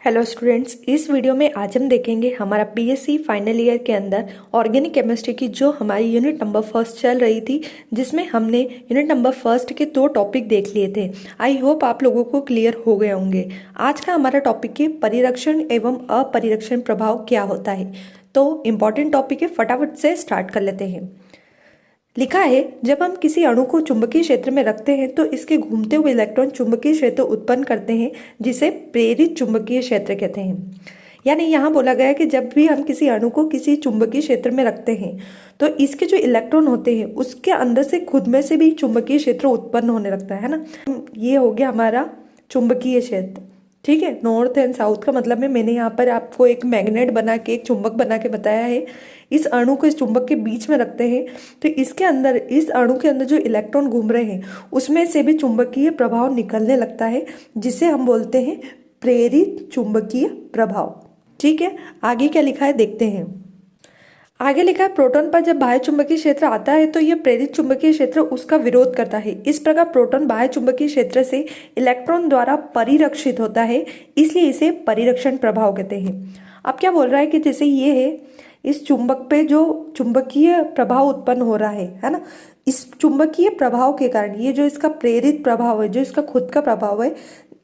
Hello students, इस video में आज हम देखेंगे हमारा बीएससी फाइनल ईयर के अंदर ऑर्गेनिक केमिस्ट्री की जो हमारी यूनिट नंबर फर्स्ट चल रही थी, जिसमें हमने यूनिट नंबर फर्स्ट के 2 टॉपिक देख लिए थे। आई होप आप लोगों को क्लियर हो गए होंगे। आज का हमारा टॉपिक है परिरक्षण एवं अपरिरक्षण प्रभाव क्या होता है। तो इम्पॉर्टेंट टॉपिक है, फटाफट से स्टार्ट कर लेते हैं। लिखा है, जब हम किसी अणु को चुंबकीय क्षेत्र में रखते हैं तो इसके घूमते हुए इलेक्ट्रॉन चुंबकीय क्षेत्र उत्पन्न करते हैं, जिसे प्रेरित चुंबकीय क्षेत्र कहते हैं। यानी यहाँ बोला गया है कि जब भी हम किसी अणु को किसी चुंबकीय क्षेत्र में रखते हैं तो इसके जो इलेक्ट्रॉन होते हैं उसके अंदर से खुद में से भी चुंबकीय क्षेत्र उत्पन्न होने लगता है ना। ये हो गया हमारा चुंबकीय क्षेत्र। ठीक है, नॉर्थ एंड साउथ का मतलब है, मैंने यहाँ पर आपको एक मैग्नेट बना के, एक चुंबक बना के बताया है। इस अणु को इस चुंबक के बीच में रखते हैं तो इसके अंदर, इस अणु के अंदर जो इलेक्ट्रॉन घूम रहे हैं उसमें से भी चुंबकीय प्रभाव निकलने लगता है, जिसे हम बोलते हैं प्रेरित चुंबकीय प्रभाव। ठीक है, आगे क्या लिखा है देखते हैं। आगे लिखा है, प्रोटॉन पर जब बाह्य चुंबकीय क्षेत्र आता है तो यह प्रेरित चुंबकीय क्षेत्र उसका विरोध करता है। इस प्रकार प्रोटॉन बाह्य चुंबकीय क्षेत्र से इलेक्ट्रॉन द्वारा परिरक्षित होता है, इसलिए इसे परिरक्षण प्रभाव कहते हैं। अब क्या बोल रहा है कि जैसे ये है, इस चुंबक पे जो चुंबकीय प्रभाव उत्पन्न हो रहा है ना, इस चुंबकीय प्रभाव के कारण, ये जो इसका प्रेरित प्रभाव है, जो इसका खुद का प्रभाव है,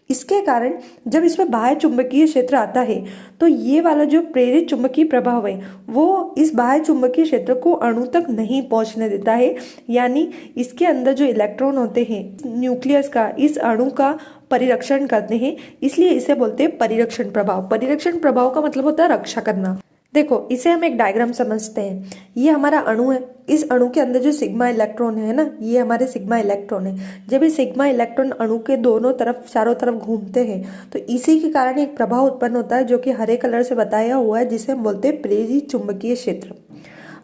इसके कारण जब इसमें बाह्य चुंबकीय क्षेत्र आता है तो ये वाला जो प्रेरित चुंबकीय प्रभाव है वो इस बाह्य चुंबकीय क्षेत्र को अणु तक नहीं पहुंचने देता है। यानी इसके अंदर जो इलेक्ट्रॉन होते हैं न्यूक्लियस का, इस अणु का परिरक्षण करते हैं, इसलिए इसे बोलते हैं परिरक्षण प्रभाव। परिरक्षण प्रभाव का मतलब होता है रक्षा करना। देखो, इसे हम एक डायग्राम समझते हैं। ये हमारा अणु है, इस अणु के अंदर जो सिग्मा इलेक्ट्रॉन है ना, ये हमारे सिग्मा इलेक्ट्रॉन है। जब ये सिग्मा इलेक्ट्रॉन अणु के दोनों तरफ, चारों तरफ घूमते हैं तो इसी के कारण एक प्रभाव उत्पन्न होता है जो कि हरे कलर से बताया हुआ है, जिसे हम बोलते हैं प्रेरित चुंबकीय क्षेत्र।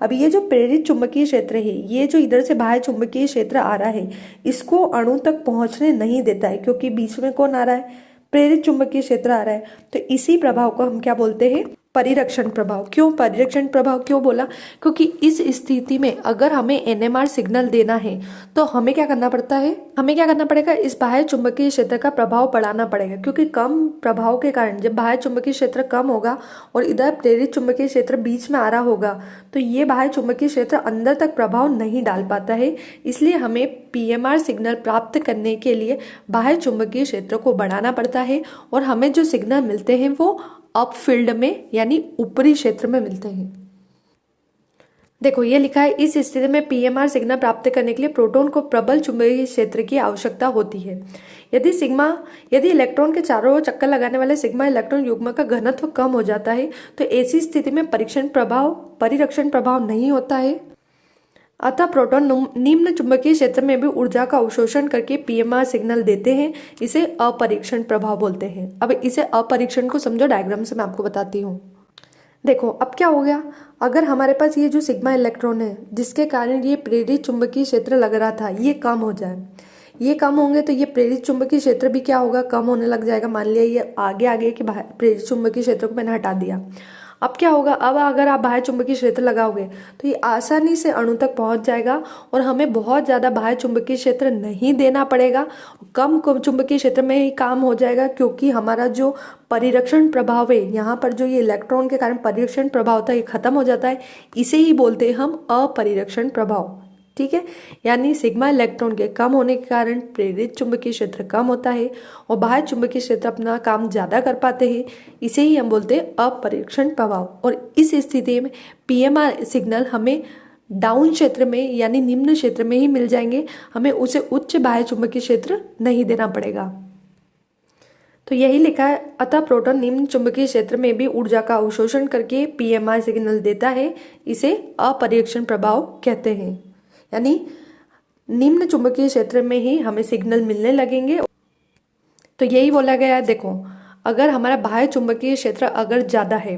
अब ये जो प्रेरित चुंबकीय क्षेत्र है, ये जो इधर से बाह्य चुंबकीय क्षेत्र आ रहा है, इसको अणु तक पहुंचने नहीं देता है, क्योंकि बीच में कौन आ रहा है? प्रेरित चुंबकीय क्षेत्र आ रहा है। तो इसी प्रभाव को हम क्या बोलते हैं? परिरक्षण प्रभाव। क्यों परिरक्षण प्रभाव क्यों बोला? क्योंकि इस स्थिति में अगर हमें एनएमआर सिग्नल देना है तो हमें क्या करना पड़ता है? हमें क्या करना पड़ेगा? इस बाह्य चुंबकीय क्षेत्र का प्रभाव बढ़ाना पड़ेगा, क्योंकि कम प्रभाव के कारण जब बाह्य चुंबकीय क्षेत्र कम होगा और इधर प्रेरित चुंबकीय क्षेत्र बीच में आ रहा होगा तो ये बाह्य चुंबकीय क्षेत्र अंदर तक प्रभाव नहीं डाल पाता है। इसलिए हमें पीएमआर सिग्नल प्राप्त करने के लिए बाह्य चुंबकीय क्षेत्र को बढ़ाना पड़ता है, और हमें जो सिग्नल मिलते हैं वो अप फील्ड में यानी ऊपरी क्षेत्र में मिलते हैं। देखो, ये लिखा है, इस स्थिति में पीएमआर सिग्नल प्राप्त करने के लिए प्रोटॉन को प्रबल चुंबकीय क्षेत्र की आवश्यकता होती है। यदि इलेक्ट्रॉन के चारों ओर चक्कर लगाने वाले सिग्मा इलेक्ट्रॉन युग्म का घनत्व कम हो जाता है तो ऐसी स्थिति में परिरक्षण प्रभाव नहीं होता है। अतः प्रोटॉन निम्न चुंबकीय क्षेत्र में भी ऊर्जा का अवशोषण करके पीएमआर सिग्नल देते हैं। इसे अपरिक्षण प्रभाव बोलते हैं। अब इसे अपरिक्षण को समझो, डायग्राम से मैं आपको बताती हूँ। देखो, अब क्या हो गया, अगर हमारे पास ये जो सिग्मा इलेक्ट्रॉन है जिसके कारण ये प्रेरित चुंबकीय क्षेत्र लग रहा था, ये कम हो जाए, ये कम होंगे तो ये प्रेरित चुंबकीय क्षेत्र भी क्या होगा? कम होने लग जाएगा। मान लिया ये आगे कि प्रेरित चुंबकीय क्षेत्र को मैंने हटा दिया। अब क्या होगा? अब अगर आप बाह्य चुंबकीय क्षेत्र लगाओगे तो ये आसानी से अणु तक पहुंच जाएगा और हमें बहुत ज्यादा बाह्य चुंबकीय क्षेत्र नहीं देना पड़ेगा। कम चुंबकीय क्षेत्र में ही काम हो जाएगा, क्योंकि हमारा जो परिरक्षण प्रभाव है, यहाँ पर जो ये इलेक्ट्रॉन के कारण परिरक्षण प्रभाव था, ये खत्म हो जाता है। इसे ही बोलते हैं हम अपरिरक्षण प्रभाव। ठीक है, यानी सिग्मा इलेक्ट्रॉन के कम होने के कारण प्रेरित चुंबकीय क्षेत्र कम होता है और बाह्य चुंबकीय क्षेत्र अपना काम ज्यादा कर पाते हैं। इसे ही हम बोलते हैं अपरिरक्षण प्रभाव। और इस स्थिति में पीएमआर सिग्नल हमें डाउन क्षेत्र में यानी निम्न क्षेत्र में ही मिल जाएंगे, हमें उसे उच्च बाह्य चुंबकीय क्षेत्र नहीं देना पड़ेगा। तो यही लिखा है, अतः प्रोटॉन निम्न चुंबकीय क्षेत्र में भी ऊर्जा का अवशोषण करके पीएमआर सिग्नल देता है। इसे अपरिरक्षण प्रभाव कहते हैं। यानी निम्न चुंबकीय क्षेत्र में ही हमें सिग्नल मिलने लगेंगे। तो यही बोला गया है। देखो, अगर हमारा बाह्य चुंबकीय क्षेत्र अगर ज्यादा है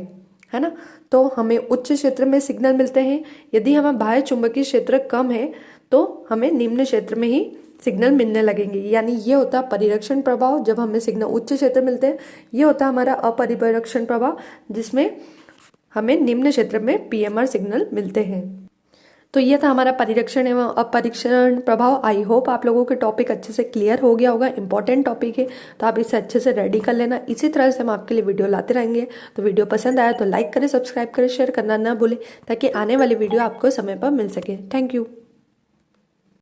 ना, तो हमें उच्च क्षेत्र में सिग्नल मिलते हैं। यदि हमारा बाह्य चुंबकीय क्षेत्र कम है तो हमें निम्न क्षेत्र में ही सिग्नल मिलने लगेंगे। यानी ये होता है परिरक्षण प्रभाव, जब हमें सिग्नल उच्च क्षेत्र मिलते हैं। ये होता है हमारा अपरिरक्षण प्रभाव, जिसमें हमें निम्न क्षेत्र में पीएमआर सिग्नल मिलते हैं। तो ये था हमारा परिरक्षण एवं अपरीक्षण प्रभाव। आई होप आप लोगों के टॉपिक अच्छे से क्लियर हो गया होगा। इंपॉर्टेंट टॉपिक है तो आप इसे अच्छे से रेडी कर लेना। इसी तरह से हम आपके लिए वीडियो लाते रहेंगे। तो वीडियो पसंद आया तो लाइक करें, सब्सक्राइब करें, शेयर करना ना भूलें ताकि आने वाली वीडियो आपको समय पर मिल सके। Thank you.